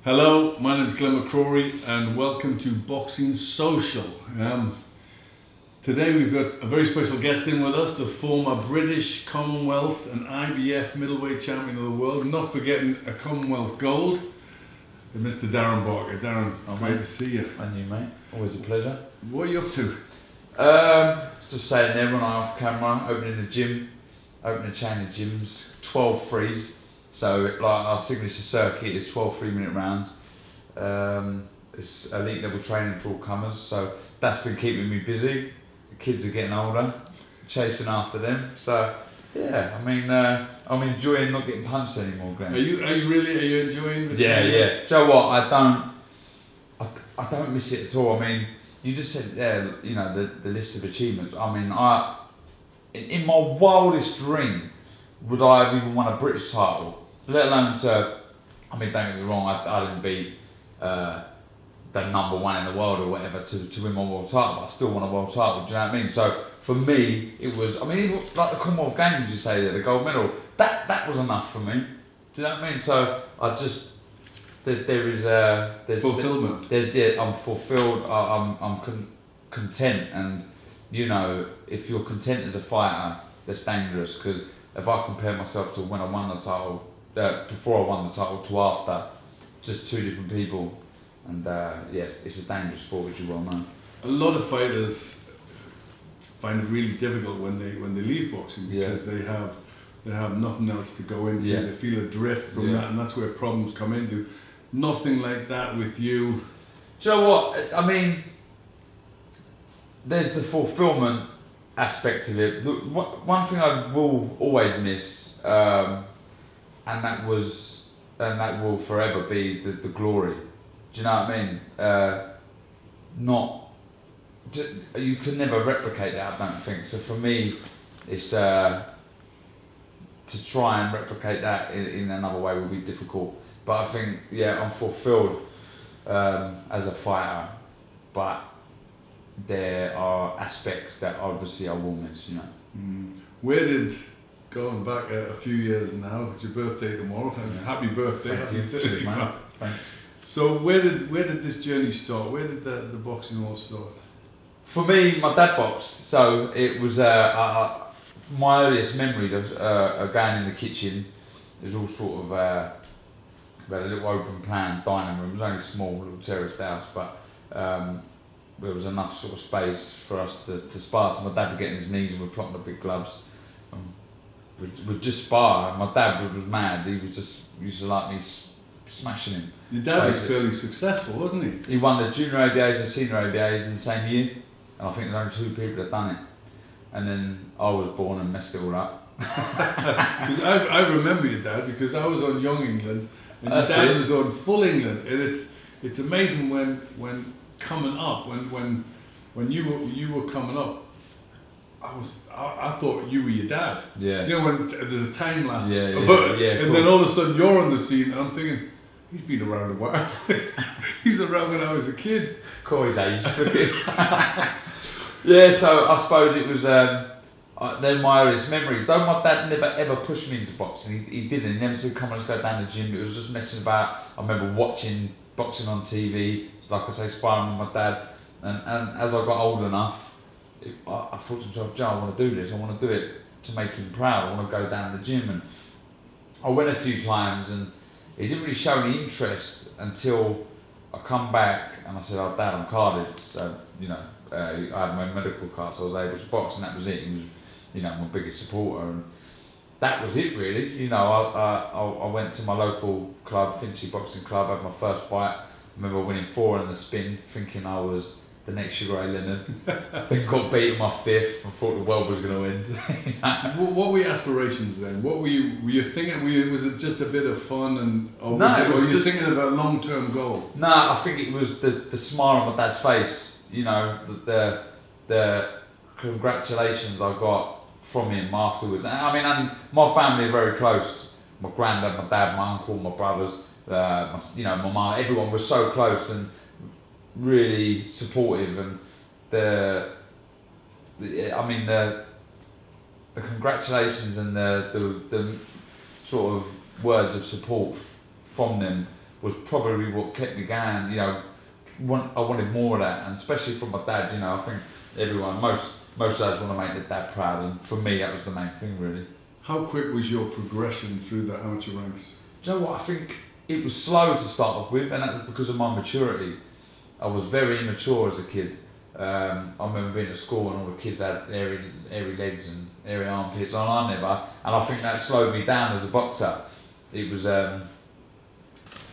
Hello, my name is Glenn McCrory and welcome to Boxing Social. Today we've got a very special guest in with us, the former British, Commonwealth and IBF middleweight champion of the world, not forgetting a Commonwealth gold, Mr. Darren Barker. Darren, great to see you. And you, mate. Always a pleasure. What are you up to? Just saying there when I'm off camera, opening a gym, opening a chain of gyms, 12 threes. So like our signature circuit is 12 3-minute rounds. It's elite level training for all comers, so that's been keeping me busy. The kids are getting older, chasing after them. So yeah, I mean, I'm enjoying not getting punched anymore, Glenn. Are you enjoying the Yeah, training? yeah. Do you know what? I don't miss it at all. I mean, you just said there, you know, the list of achievements. I mean, in my wildest dream, would I have even won a British title? Let alone to, I mean, don't get me wrong, I didn't beat the number one in the world or whatever to win my world title, but I still won a world title, do you know what I mean? So for me, it was, I mean, even like the Commonwealth Games, you say there, the gold medal, that was enough for me, do you know what I mean? So I just, there's Fulfillment. I'm fulfilled, I'm content, and you know, if you're content as a fighter, that's dangerous, because if I compare myself to when I won the title, before I won the title to after, just two different people, and yes, it's a dangerous sport, as you well know. A lot of fighters find it really difficult when they leave boxing because they have nothing else to go into. Yeah. They feel adrift from that, and that's where problems come into. Nothing like that with you. Do you know what? I mean, there's the fulfillment aspect of it. One thing I will always miss, and that will forever be the glory. Do you know what I mean? You can never replicate that, I don't think. So for me, it's to try and replicate that in another way will be difficult. But I think, yeah, I'm fulfilled as a fighter, but there are aspects that obviously I will miss, you know. Where did, going back a few years now, it's your birthday tomorrow, and happy birthday. Thank you. Happy Cheers, 30th. mate. Thanks. So where did this journey start? Where did the boxing all start? For me, my dad boxed, so it was my earliest memories of going in the kitchen. It was all sort of we had a little open plan dining room. It was only a small little terraced house, but there was enough sort of space for us to spar. So my dad would get on his knees and we'd put on the big gloves. We'd just spar. My dad was mad. He used to like me smashing him. Your dad was fairly successful, wasn't he? He won the junior ABAs and senior ABAs in the same year, and I think there's only two people that done it. And then I was born and messed it all up. Because I remember your dad because I was on Young England and your dad was on Full England, and it's amazing when coming up when you were coming up. I thought you were your dad. Yeah. You know when there's a time lapse. Yeah, and then all of a sudden you're on the scene, and I'm thinking, he's been around a while. He's around when I was a kid. Corey's age. Yeah, so I suppose it was then my earliest memories. Though my dad never ever pushed me into boxing, he didn't. He never said, come on, let's go down the gym. It was just messing about. I remember watching boxing on TV, like I say, sparring with my dad. And as I got old enough, I thought to myself, Joe, I want to do this. I want to do it to make him proud. I want to go down the gym. And I went a few times, and he didn't really show any interest until I come back and I said, oh, Dad, I'm carded. So, you know, I had my medical card, so I was able to box, and that was it. He was, you know, my biggest supporter, and that was it really. You know, I went to my local club, Finchley Boxing Club, had my first fight. I remember winning 4 in the spin, thinking I was the next Sugar Ray Leonard. Then got beat in my 5th and thought the world was going to end. What were your aspirations then? What were you thinking? Was it just a bit of fun, or were you thinking of a long-term goal? No, I think it was the smile on my dad's face. You know, the congratulations I got from him afterwards. I mean, and my family are very close. My granddad, my dad, my uncle, my brothers, my mum. Everyone was so close and really supportive, and the congratulations and the sort of words of support from them was probably what kept me going. You know, I wanted more of that, and especially from my dad. You know, I think most dads want to make their dad proud, and for me that was the main thing really. How quick was your progression through the amateur ranks? Do you know what? I think it was slow to start off with, and that was because of my maturity. I was very immature as a kid. I remember being at school and all the kids had airy legs and airy armpits, and I never. And I think that slowed me down as a boxer. It was,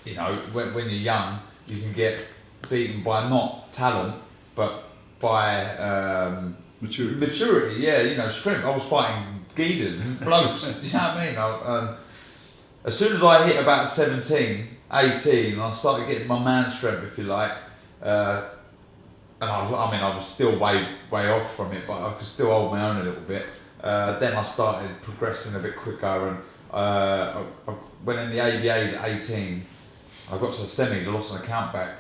you know, when you're young, you can get beaten by not talent, but by maturity. Yeah, you know, strength. I was fighting geezers and blokes. You know what I mean? As soon as I hit about 17, 18, I started getting my man strength, if you like. And I was still way off from it, but I could still hold my own a little bit. Then I started progressing a bit quicker, and I went in the ABAs at 18. I got to the semis, I lost an account back.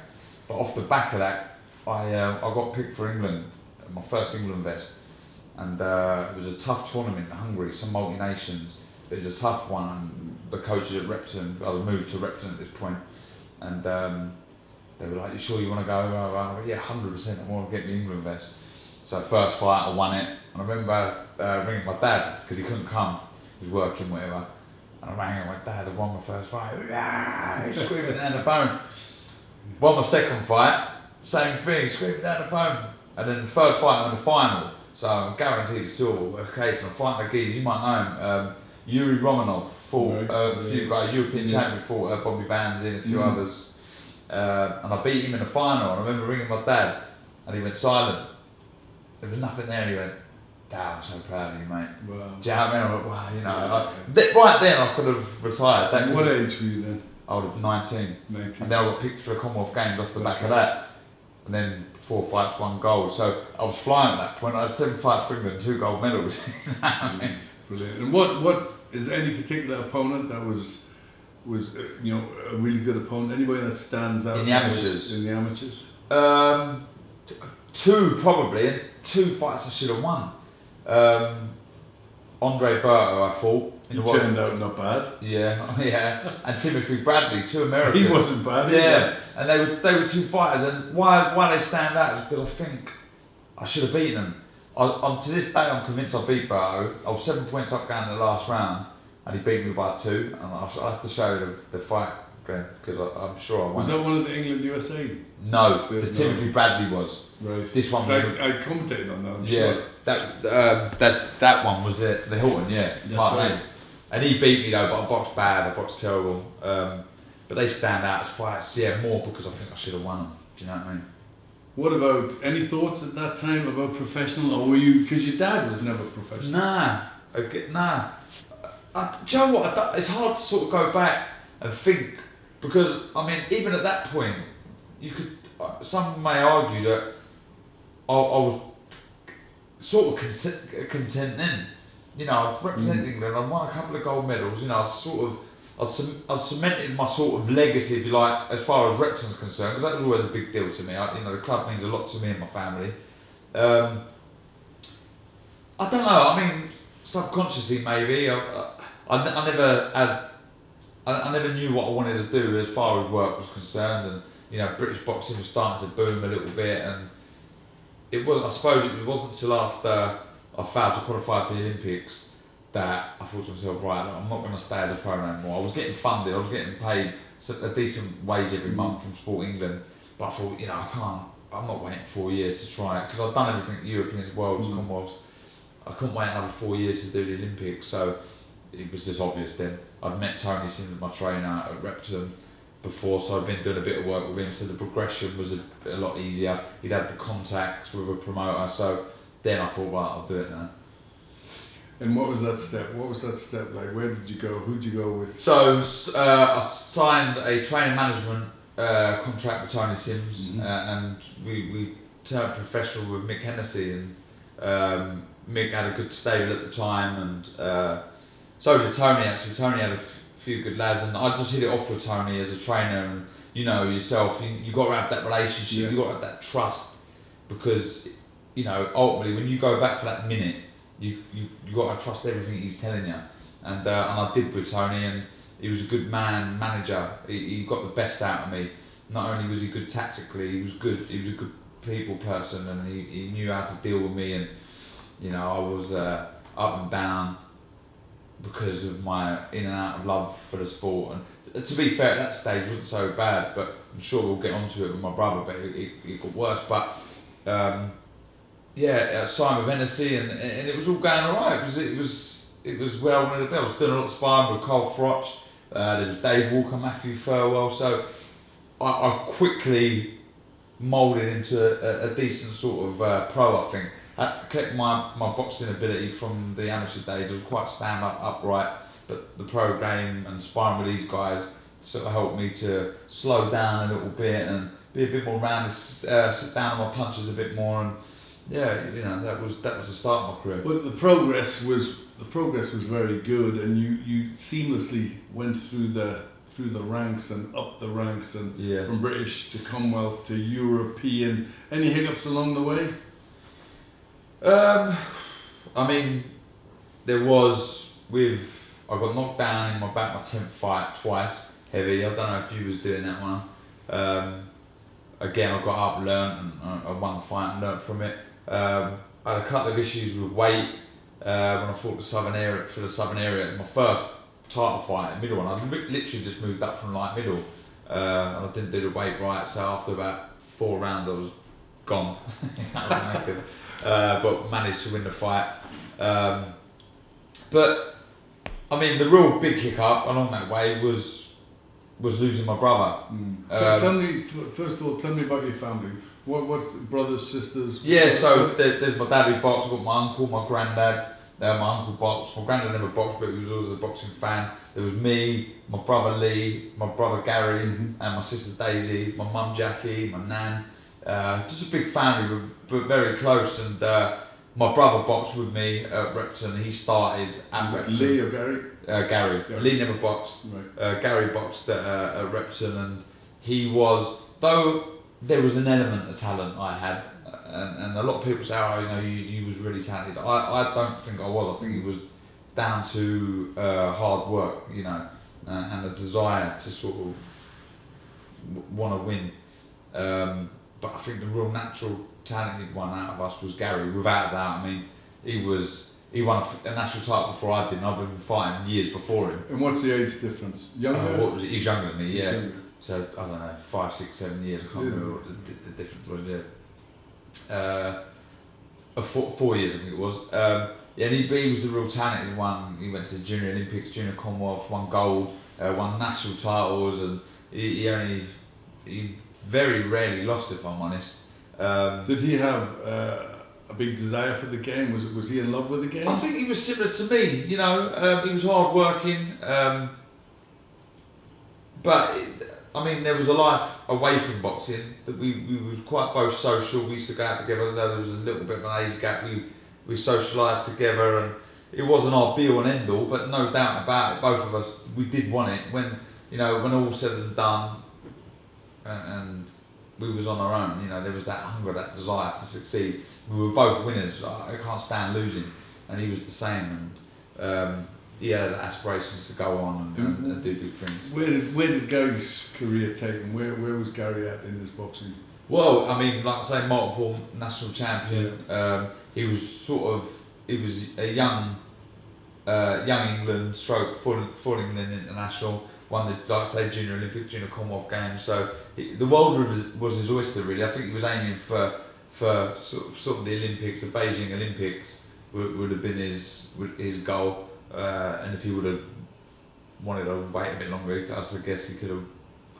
But off the back of that, I got picked for England, my first England vest. And it was a tough tournament in Hungary, some multi-nations. It was a tough one, and the coaches at Repton, I moved to Repton at this point, and they were like, "You sure you want to go?" I went, "Yeah, 100%, I want to get the England vest." So first fight, I won it. And I remember ringing my dad, because he couldn't come, he was working, whatever. And I rang him, my dad, I won my first fight. He's screaming down the phone. Won my second fight, same thing, screaming down the phone. And then the third fight, I'm in the final. So I'm guaranteed a silver, worst case. And I'm fighting a geezer, you might know him. Yuri Romanov fought a few guys, European champion, fought Bobby Vans in, a few others. And I beat him in the final. I remember ringing my dad, and he went silent. There was nothing there, and he went, "Dad, I'm so proud of you, mate." Wow. Do you know what I mean? I went, wow, you know. Right then, I could have retired. What age were you then? I was 19. 19. And then I got picked for the Commonwealth Games off the back of that. And then 4 fights, 1 gold. So I was flying at that point. I had 7 fights for England, 2 gold medals. Brilliant. And what is there any particular opponent that was you know, a really good opponent? Anybody that stands out in the amateurs? In the amateurs? 2 probably, and 2 fights I should have won. Andre Berto, I fought. He turned out not bad. Yeah. And Timothy Bradley, 2 Americans. He wasn't bad. Yeah, and they were 2 fighters. And why they stand out is because I think I should have beaten them. To this day, I'm convinced I beat Berto. I was 7 points up going in the last round, and he beat me by 2. And I'll have to show you the fight again, because I'm sure I won. Was that one of the England USA? No, the Timothy Bradley was. Right. This one. I commentated on that. I'm yeah, sure. that one was the Hilton. Yeah, that's right. And he beat me though, but I boxed bad. I boxed terrible. But they stand out as fights. Yeah, more because I think I should have won them. Do you know what I mean? What about any thoughts at that time about professional, or were you? Because your dad was never professional. Nah. Do you know what? It's hard to sort of go back and think, because I mean, even at that point, you could. Some may argue that I was sort of content then. You know, I was representing England. I won a couple of gold medals. You know, I cemented my sort of legacy, if you like, as far as Repton's concerned, because that was always a big deal to me. You know, the club means a lot to me and my family. I don't know. I mean, subconsciously maybe. I never knew what I wanted to do as far as work was concerned, and you know, British boxing was starting to boom a little bit, and I suppose it wasn't until after I failed to qualify for the Olympics that I thought to myself, right, I'm not going to stay as a pro no more. I was getting funded, I was getting paid a decent wage every month from Sport England, but I thought, you know, I'm not waiting 4 years to try it, because I've done everything, Europeans, Worlds, Commonwealths. I couldn't wait another 4 years to do the Olympics, so it was just obvious then. I'd met Tony Sims, my trainer at Repton, before, so I'd been doing a bit of work with him, so the progression was a lot easier. He'd had the contacts with a promoter, so then I thought, right, I'll do it now. And what was that step? Like? Where did you go? Who did you go with? So I signed a training management contract with Tony Sims, and we turned professional with Mick Hennessy, and Mick had a good stable at the time, and so did Tony actually. Tony had a few good lads, and I just hit it off with Tony as a trainer, and you know yourself, you got to have that relationship, you got to have that trust, because you know, ultimately when you go back for that minute, you got to trust everything he's telling you, and I did with Tony, and he was a good manager. He got the best out of me. Not only was he good tactically, he was good. He was a good people person, and he knew how to deal with me. And you know, I was up and down because of my in and out of love for the sport. And to be fair, at that stage it wasn't so bad, but I'm sure we'll get onto it with my brother. But it got worse. But Simon of Hennessy, and it was all going alright because it was where I wanted to be. I was doing a lot of sparring with Carl Froch. There was Dave Walker, Matthew Furwell. So I quickly moulded into a decent sort of pro, I think. I kept my boxing ability from the amateur days. I was quite stand-up, upright, but the pro game and sparring with these guys sort of helped me to slow down a little bit and be a bit more rounded, sit down on my punches a bit more, and yeah, you know, that was the start of my career. But the progress was very good, and you seamlessly went through the ranks and up the ranks, and from British to Commonwealth to European. Any hiccups along the way? I mean, there was I got knocked down in my 10th fight twice, heavy. I don't know if you was doing that one. Again, I got up, learnt, and I won the fight and learnt from it. I had a couple of issues with weight when I fought for the Southern Area. My first title fight, middle one, I literally just moved up from light middle, and I didn't do the weight right. So after about 4 rounds, I was gone. But managed to win the fight. But I mean, the real big hiccup along that way was losing my brother. Tell me, first of all, tell me about your family. What brothers, sisters? Yeah, so there's my dad who boxed, I've got my uncle, my granddad. My uncle boxed. My granddad never boxed, but he was always a boxing fan. There was me, my brother Lee, my brother Gary, and my sister Daisy, my mum Jackie, my nan. Just a big family, but very close. And my brother boxed with me at Repton. He started at Repton. Lee or Gary? Gary. Lee never boxed. Right. Gary boxed at Repton, and he was, though there was an element of talent I had, and a lot of people say, oh, you know, you was really talented. I don't think I was. I think it was down to hard work, you know, and a desire to sort of want to win. But I think the real natural talented one out of us was Gary, without doubt. I mean, he won a national title before I did, and I've been fighting years before him. And what's the age difference? Younger? What was it? He's younger than me, yeah. Younger. So, I don't know, 5, 6, 7 years, I can't remember what the difference was, yeah. 4 years, I think it was. And he was the real talented one. He went to Junior Olympics, Junior Commonwealth, won gold, won national titles, and he very rarely lost, if I'm honest. Did he have a big desire for the game? Was he in love with the game? I think he was similar to me, you know. He was hard working, but I mean, there was a life away from boxing that we were quite both social. We used to go out together, though there was a little bit of an age gap. We socialised together, and it wasn't our be all and end all, but no doubt about it, both of us, we did want it. When all said and done, and we was on our own, you know, there was that hunger, that desire to succeed. We were both winners. I can't stand losing, and he was the same. And he had aspirations to go on and do big things. Where did Gary's career take him? Where was Gary at in this boxing? Well, I mean, like I say, multiple national champion. He was a young England stroke full England international. Won the, like I say, Junior Olympic, Junior Commonwealth Games. So the world was his oyster, really. I think he was aiming for sort of the Olympics, the Beijing Olympics would have been his goal. And if he would have wanted to wait a bit longer, I guess he could have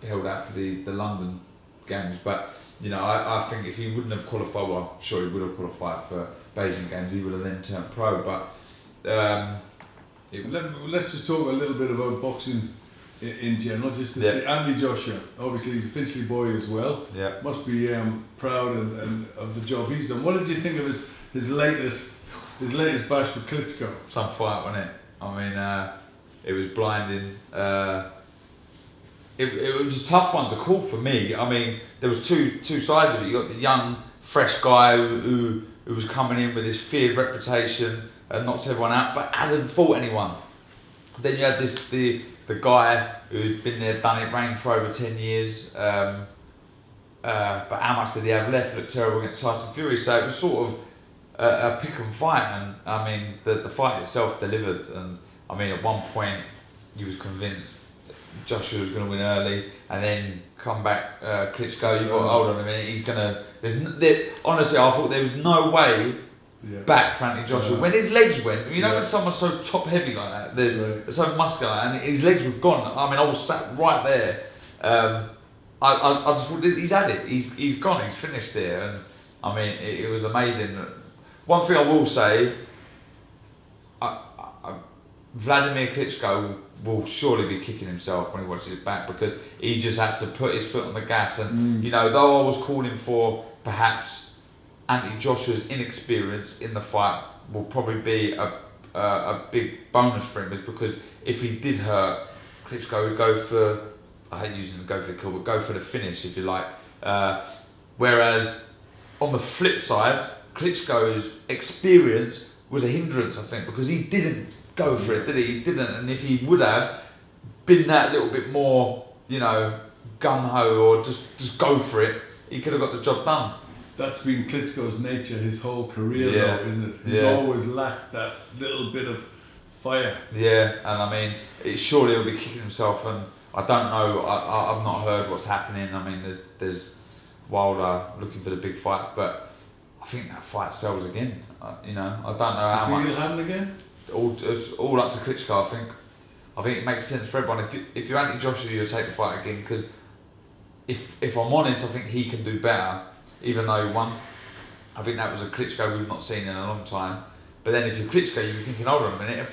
held out for the London Games. But you know, I think if he wouldn't have qualified, well, I'm sure he would have qualified for Beijing Games. He would have then turned pro. But let's just talk a little bit about boxing in general, just to see Andy Joshua. Obviously, he's a Finchley boy as well. Yeah, must be proud and of the job he's done. What did you think of his latest bash with Klitschko? Some fight, wasn't it? I mean, it was blinding. It was a tough one to call for me. I mean, there was two sides of it. You got the young, fresh guy who was coming in with his feared reputation and knocked everyone out, but hadn't fought anyone. Then you had the guy who'd been there, done it, reigned for over 10 years. But how much did he have left? Looked terrible against Tyson Fury. So it was sort of a pick and fight. And I mean, the fight itself delivered. And I mean, at one point, he was convinced Joshua was going to win early, and then come back, Klitschko. You thought, hold on a minute, he's going to. Honestly, I thought there was no way back for Anthony Joshua. When his legs went, you know, when someone's so top heavy like that, they're so muscular, and his legs were gone. I mean, I was sat right there. I just thought he's had it. He's gone. He's finished there, and I mean, it was amazing. One thing I will say, Vladimir Klitschko will surely be kicking himself when he watches it back, because he just had to put his foot on the gas. And you know, though I was calling for perhaps Anthony Joshua's inexperience in the fight will probably be a big bonus for him, because if he did hurt, Klitschko would go for, I hate using the go for the kill, but go for the finish, if you like. Whereas on the flip side, Klitschko's experience was a hindrance, I think, because he didn't go for it, did he? He didn't, and if he would have been that little bit more, you know, gung-ho, or just go for it, he could have got the job done. That's been Klitschko's nature his whole career, though, isn't it? He's always lacked that little bit of fire. Yeah, and I mean, surely he'll be kicking himself, and I don't know, I've not heard what's happening. I mean, there's Wilder looking for the big fight, but I think that fight sells again. You know, I don't know how much. Do you think it'll happen again? It's all up to Klitschko, I think. I think it makes sense for everyone. If you're Anthony Joshua, you'll take the fight again, because if I'm honest, I think he can do better, even though he won. I think that was a Klitschko we've not seen in a long time. But then if you're Klitschko, you'll be thinking, hold on a minute,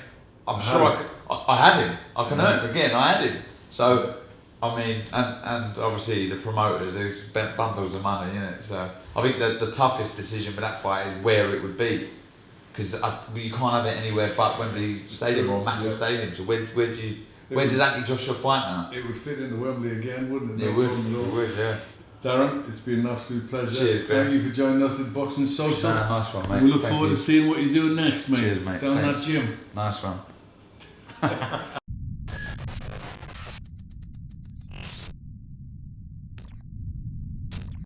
I had him. I can earn again, I had him. So, I mean, and obviously the promoters, they spent bundles of money in it. So I think that the toughest decision for that fight is where it would be. Because you can't have it anywhere but Wembley Stadium, or a massive stadium. So where does Anthony Joshua fight now? It would fit into Wembley again, wouldn't it? It would, yeah. Darren, it's been an absolute pleasure. Cheers, Thank you for joining us at Boxing Social. Nice one, mate. We look forward to seeing what you do next, mate. Cheers, mate. Down that gym. Nice one.